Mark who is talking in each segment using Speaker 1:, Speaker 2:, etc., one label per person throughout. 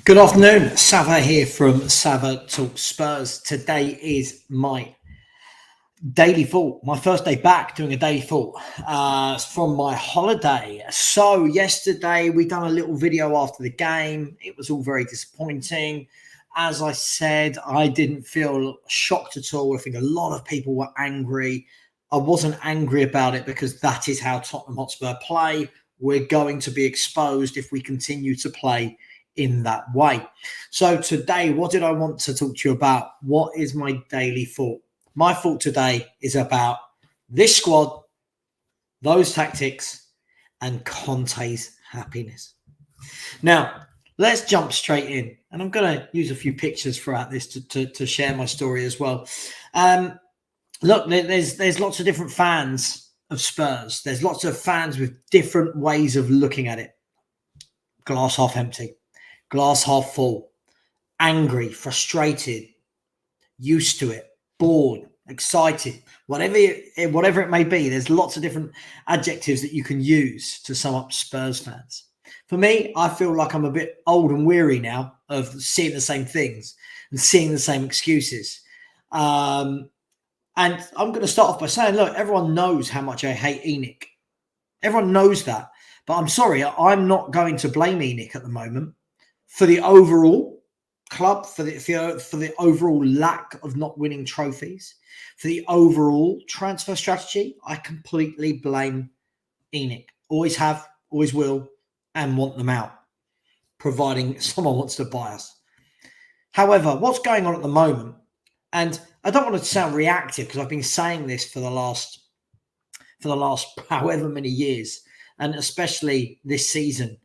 Speaker 1: Good afternoon, Savva here from Savva Talk Spurs. Today is my daily thought, my first day back doing a daily thought from my holiday. So yesterday we done a little video after the game. It was all very disappointing. As I said, I didn't feel shocked at all. I think a lot of people were angry. I wasn't angry about it because that is how Tottenham Hotspur play. We're going to be exposed if we continue to play in that way. So today, what did I want to talk to you about? What is my daily thought? My thought today is about this squad, those tactics, and Conte's happiness. Now, let's jump straight in. And I'm going to use a few pictures throughout this to share my story as well. Look, there's lots of different fans of Spurs. There's lots of fans with different ways of looking at it. Glass half empty, glass half full, angry, frustrated, used to it, bored, excited, whatever it may be. There's lots of different adjectives that you can use to sum up Spurs fans. For me, I feel like I'm a bit old and weary now of seeing the same things and seeing the same excuses. And I'm going to start off by saying, look, everyone knows how much I hate ENIC. Everyone knows that. But I'm sorry, I'm not going to blame ENIC at the moment for the overall club, for the overall lack of not winning trophies, for the overall transfer strategy. I completely blame ENIC. Always have, always will, and want them out, providing someone wants to buy us. However, what's going on at the moment, and I don't want to sound reactive because I've been saying this for the last however many years, and especially this season,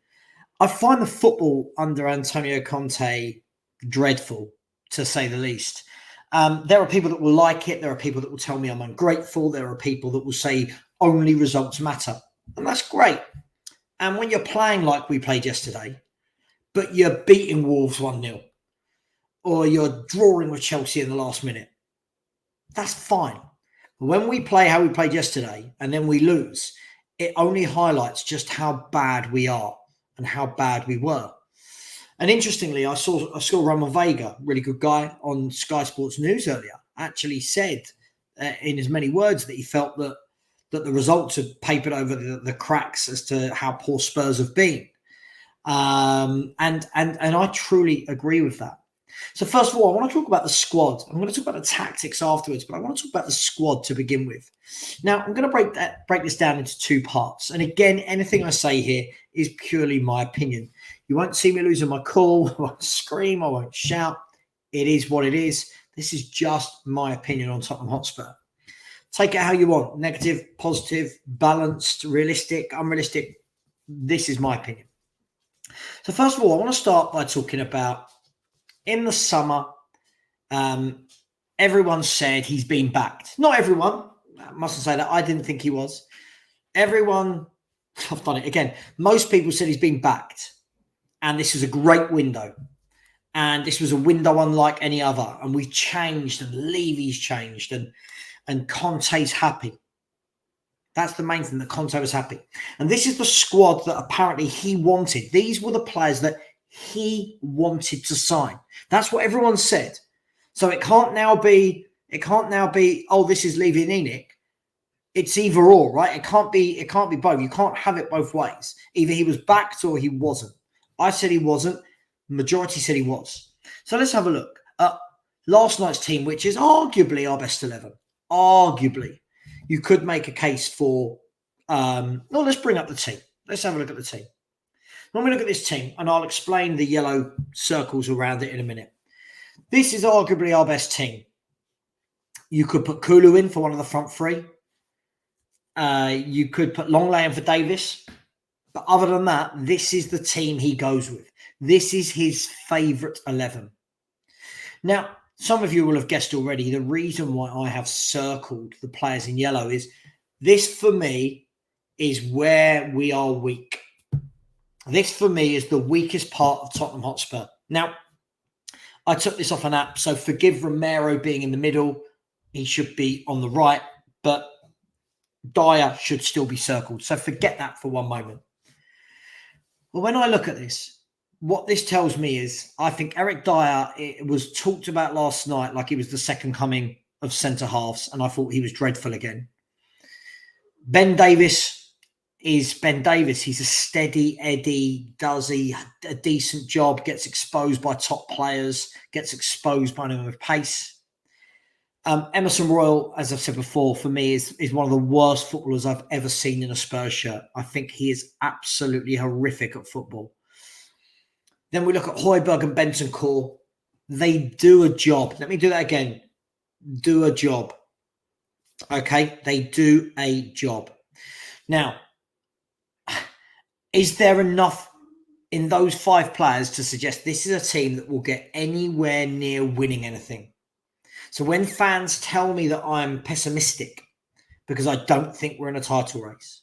Speaker 1: I find the football under Antonio Conte dreadful, to say the least. There are people that will like it. There are people that will tell me I'm ungrateful. There are people that will say only results matter. And that's great. And when you're playing like we played yesterday, but you're beating Wolves 1-0, or you're drawing with Chelsea in the last minute, that's fine. But when we play how we played yesterday and then we lose, it only highlights just how bad we are and how bad we were. And interestingly, I saw Ramon Vega, really good guy, on Sky Sports News earlier, actually said in as many words that he felt that the results had papered over the cracks as to how poor Spurs have been. And I truly agree with that. So first of all, I want to talk about the squad. I'm going to talk about the tactics afterwards, but I want to talk about the squad to begin with. Now, I'm going to break this down into two parts. And again, anything I say here is purely my opinion. You won't see me losing my cool. I won't scream. I won't shout. It is what it is. This is just my opinion on Tottenham Hotspur. Take it how you want. Negative, positive, balanced, realistic, unrealistic. This is my opinion. So first of all, I want to start by talking about in the summer, everyone said he's been backed. Not everyone. I mustn't say that. I didn't think he was. Everyone, I've done it again. Most people said he's been backed. And this was a great window. And this was a window unlike any other. And we've changed, and Levy's changed, and Conte's happy. That's the main thing, that Conte was happy. And this is the squad that apparently he wanted. These were the players that he wanted to sign. That's what everyone said. So it can't now be, oh, this is Levy and ENIC. It's either or, right? It can't be both. You can't have it both ways. Either he was backed or he wasn't. I said he wasn't. The majority said he was. So let's have a look at last night's team, which is arguably our best 11. Arguably. You could make a case for, let's bring up the team. Let's have a look at the team. When we look at this team, and I'll explain the yellow circles around it in a minute. This is arguably our best team. You could put Kulu in for one of the front three. You could put Longley in for Davis. But other than that, this is the team he goes with. This is his favourite 11. Now, some of you will have guessed already, the reason why I have circled the players in yellow is this, for me, is where we are weak. This, for me, is the weakest part of Tottenham Hotspur. Now, I took this off an app, so forgive Romero being in the middle. He should be on the right, but Dyer should still be circled. So forget that for one moment. Well, when I look at this, what this tells me is I think Eric Dyer, it was talked about last night like he was the second coming of centre halves, and I thought he was dreadful again. Ben Davies is Ben Davies. He's a steady Eddie, does a decent job, gets exposed by top players, gets exposed by anyone with pace. Emerson Royal, as I've said before, for me is one of the worst footballers I've ever seen in a Spurs shirt. I think he is absolutely horrific at football. Then we look at Højbjerg and Bentancur. They do a job. Let me do that again. Do a job. Okay, they do a job. Now, is there enough in those 5 players to suggest this is a team that will get anywhere near winning anything? So when fans tell me that I'm pessimistic because I don't think we're in a title race,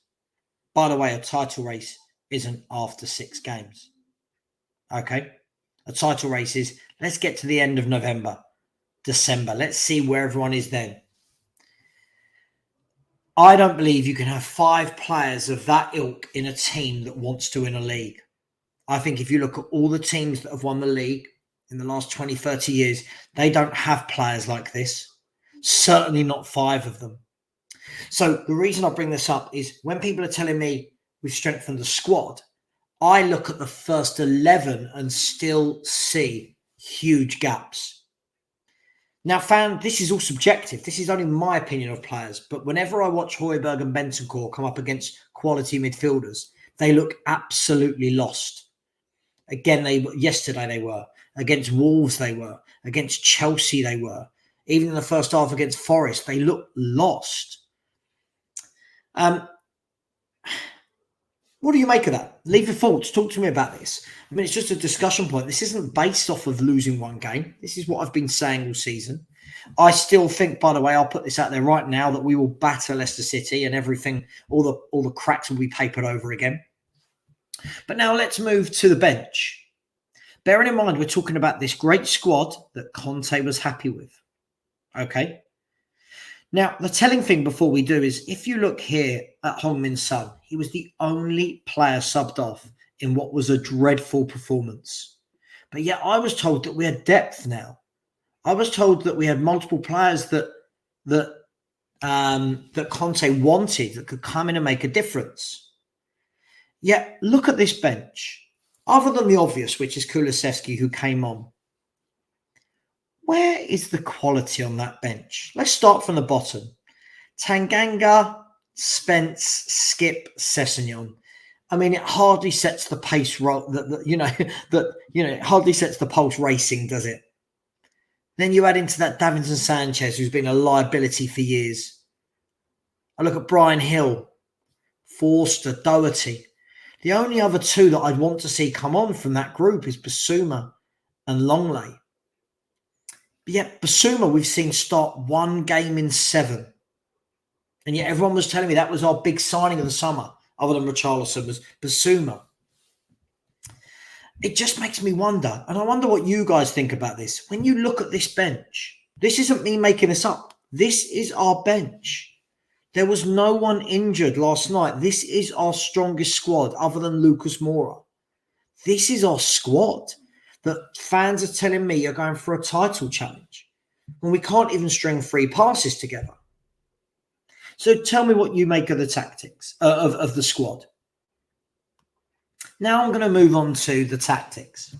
Speaker 1: by the way, a title race isn't after 6 games. Okay? A title race is, let's get to the end of November, December. Let's see where everyone is then. I don't believe you can have 5 players of that ilk in a team that wants to win a league. I think if you look at all the teams that have won the league in the last 20, 30 years, they don't have players like this. Certainly not 5 of them. So the reason I bring this up is when people are telling me we've strengthened the squad, I look at the first 11 and still see huge gaps. Now, this is all subjective. This is only my opinion of players. But whenever I watch Højbjerg and Bentancur come up against quality midfielders, they look absolutely lost. Again, yesterday they were. Against Wolves they were. Against Chelsea they were. Even in the first half against Forest, they looked lost. What do you make of that? Leave your thoughts. Talk to me about this. I mean, it's just a discussion point. This isn't based off of losing one game. This is what I've been saying all season. I still think, by the way, I'll put this out there right now, that we will batter Leicester City and everything, all the cracks will be papered over again. But now let's move to the bench. Bearing in mind, we're talking about this great squad that Conte was happy with. Okay? Now, the telling thing before we do is, if you look here at Heung-min Son, he was the only player subbed off in what was a dreadful performance. But yet I was told that we had depth now. I was told that we had multiple players that Conte wanted, that could come in and make a difference. Yet, look at this bench. Other than the obvious, which is Kulusevski, who came on, where is the quality on that bench? Let's start from the bottom. Tanganga, Spence, Skip, Sessegnon. I mean, it hardly sets the pace, it hardly sets the pulse racing, does it? Then you add into that Davinson Sanchez, who's been a liability for years. I look at Brian Hill, Forster, Doherty. The only other 2 that I'd want to see come on from that group is Basuma and Longley. But yet Basuma we've seen start 1 game in 7. And yet everyone was telling me that was our big signing of the summer, other than Richarlison, was Basuma. It just makes me wonder, and I wonder what you guys think about this. When you look at this bench, this isn't me making this up. This is our bench. There was no one injured last night. This is our strongest squad other than Lucas Moura. This is our squad that fans are telling me are going for a title challenge when we can't even string 3 passes together. So tell me what you make of the tactics of the squad. Now I'm going to move on to the tactics.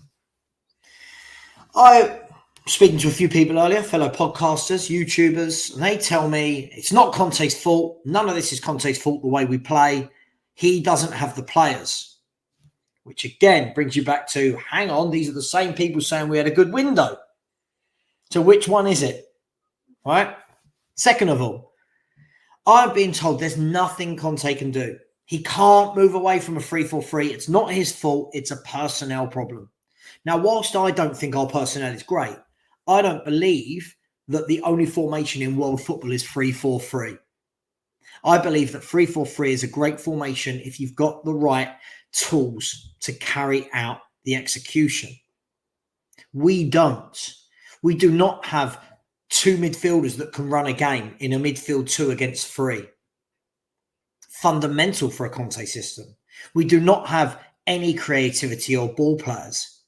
Speaker 1: I speaking to a few people earlier, fellow podcasters, YouTubers, and they tell me it's not Conte's fault. None of this is Conte's fault, the way we play. He doesn't have the players. Which again brings you back to, hang on, these are the same people saying we had a good window. So which one is it? Right? Second of all, I've been told there's nothing Conte can do. He can't move away from a 3-4-3. It's not his fault. It's a personnel problem. Now, whilst I don't think our personnel is great, I don't believe that the only formation in world football is 3-4-3. I believe that 3-4-3 is a great formation if you've got the right tools to carry out the execution. We don't. We do not have 2 midfielders that can run a game in a midfield 2 against 3. Fundamental for a Conte system. We do not have any creativity or ball players.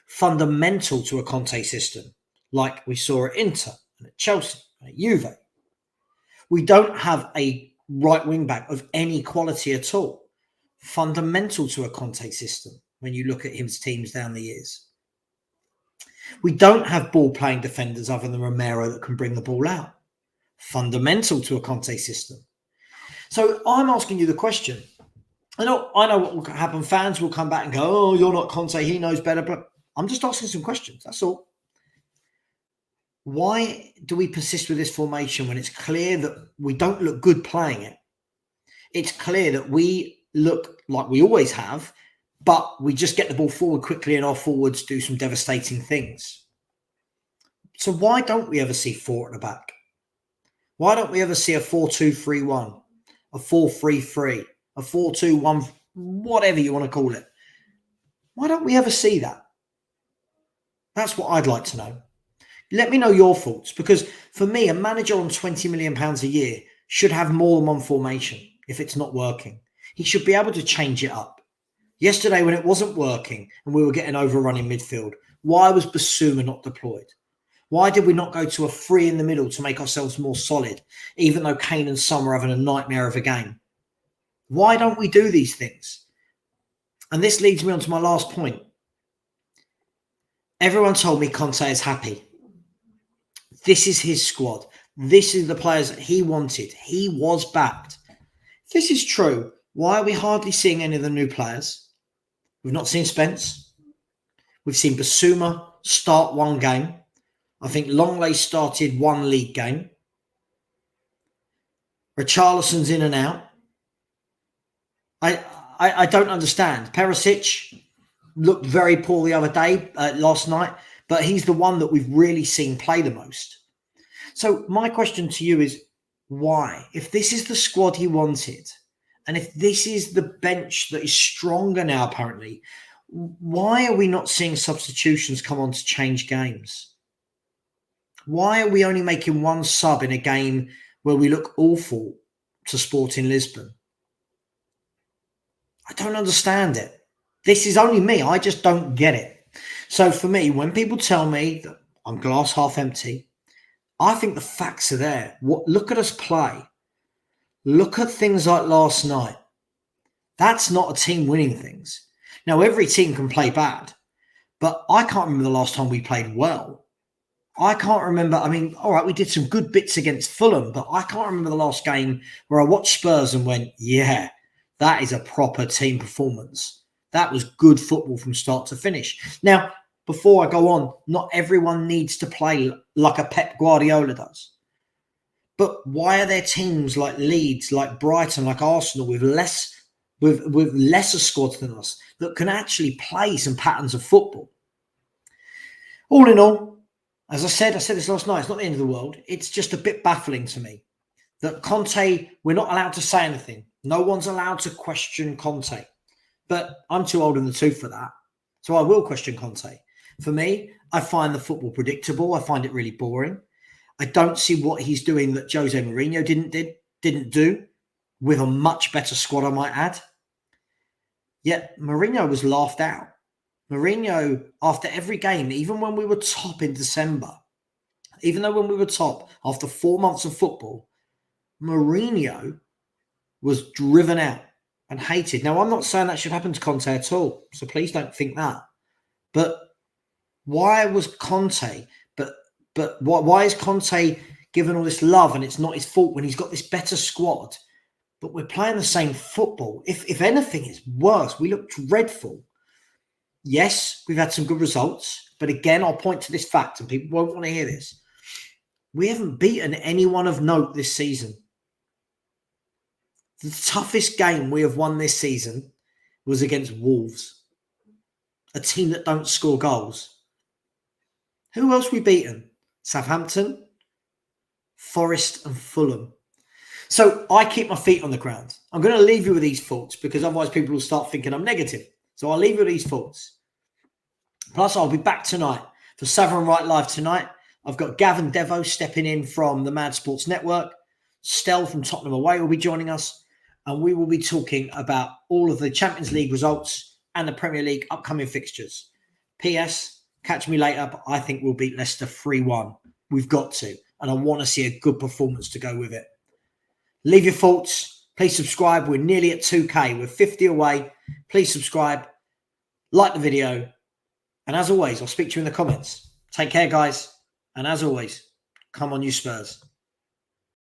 Speaker 1: Fundamental to a Conte system, like we saw at Inter and at Chelsea and at Juve. We don't have a right wing back of any quality at all. Fundamental to a Conte system when you look at his teams down the years. We don't have ball-playing defenders other than Romero that can bring the ball out. Fundamental to a Conte system. So I'm asking you the question. I know what will happen. Fans will come back and go, oh, you're not Conte, he knows better. But I'm just asking some questions, that's all. Why do we persist with this formation when it's clear that we don't look good playing it? It's clear that we look like we always have, but we just get the ball forward quickly and our forwards do some devastating things. So why don't we ever see four at the back? Why don't we ever see a 4-2-3-1, a 4-3-3, a 4-2-1, whatever you want to call it? Why don't we ever see that? That's what I'd like to know. Let me know your thoughts, because for me, a manager on £20 million a year should have more than one formation if it's not working. He should be able to change it up. Yesterday, when it wasn't working and we were getting overrun in midfield, why was Basuma not deployed? Why did we not go to a 3 in the middle to make ourselves more solid, even though Kane and Son were having a nightmare of a game? Why don't we do these things? And this leads me on to my last point. Everyone told me Conte is happy. This is his squad. This is the players that he wanted. He was backed. If this is true, why are we hardly seeing any of the new players? We've not seen Spence. We've seen Basuma start one game. I think Longley started one league game. Richarlison's in and out. I don't understand. Perisic looked very poor the other day, last night, but he's the one that we've really seen play the most. So my question to you is, why? If this is the squad he wanted, and if this is the bench that is stronger now, apparently, why are we not seeing substitutions come on to change games? Why are we only making one sub in a game where we look awful to Sporting Lisbon? I don't understand it. This is only me. I just don't get it. So for me, when people tell me that I'm glass half empty, I think the facts are there. Look at us play. Look at things like last night. That's not a team winning things. Now, every team can play bad, but I can't remember the last time we played well. I can't remember. I mean, all right, we did some good bits against Fulham, but I can't remember the last game where I watched Spurs and went, yeah, that is a proper team performance. That was good football from start to finish. Now, before I go on, not everyone needs to play like a Pep Guardiola does. But why are there teams like Leeds, like Brighton, like Arsenal with lesser squads than us that can actually play some patterns of football? All in all, as I said this last night, it's not the end of the world. It's just a bit baffling to me that Conte, we're not allowed to say anything. No one's allowed to question Conte. But I'm too old in the tooth for that. So I will question Conte. For me, I find the football predictable. I find it really boring. I don't see what he's doing that Jose Mourinho didn't do with a much better squad, I might add. Yet Mourinho was laughed out. Mourinho, after every game, even when we were top in December, even though when we were top after 4 months of football, Mourinho was driven out and hated. Now, I'm not saying that should happen to Conte at all, so please don't think that. But why was Conte... But why is Conte given all this love and it's not his fault when he's got this better squad, but we're playing the same football? If anything, it's worse. We look dreadful. Yes, we've had some good results, but again, I'll point to this fact and people won't want to hear this. We haven't beaten anyone of note this season. The toughest game we have won this season was against Wolves, a team that don't score goals. Who else we beaten? Southampton, Forest and Fulham. So I keep my feet on the ground. I'm going to leave you with these thoughts because otherwise people will start thinking I'm negative. So I'll leave you with these thoughts. Plus, I'll be back tonight for Savva and Right Live tonight. I've got Gavin Devo stepping in from the Mad Sports Network. Stell from Tottenham Away will be joining us. And we will be talking about all of the Champions League results and the Premier League upcoming fixtures. PS, catch me later, but I think we'll beat Leicester 3-1. We've got to, and I want to see a good performance to go with it. Leave your thoughts. Please subscribe. We're nearly at 2K. We're 50 away. Please subscribe. Like the video. And as always, I'll speak to you in the comments. Take care, guys. And as always, come on, you Spurs.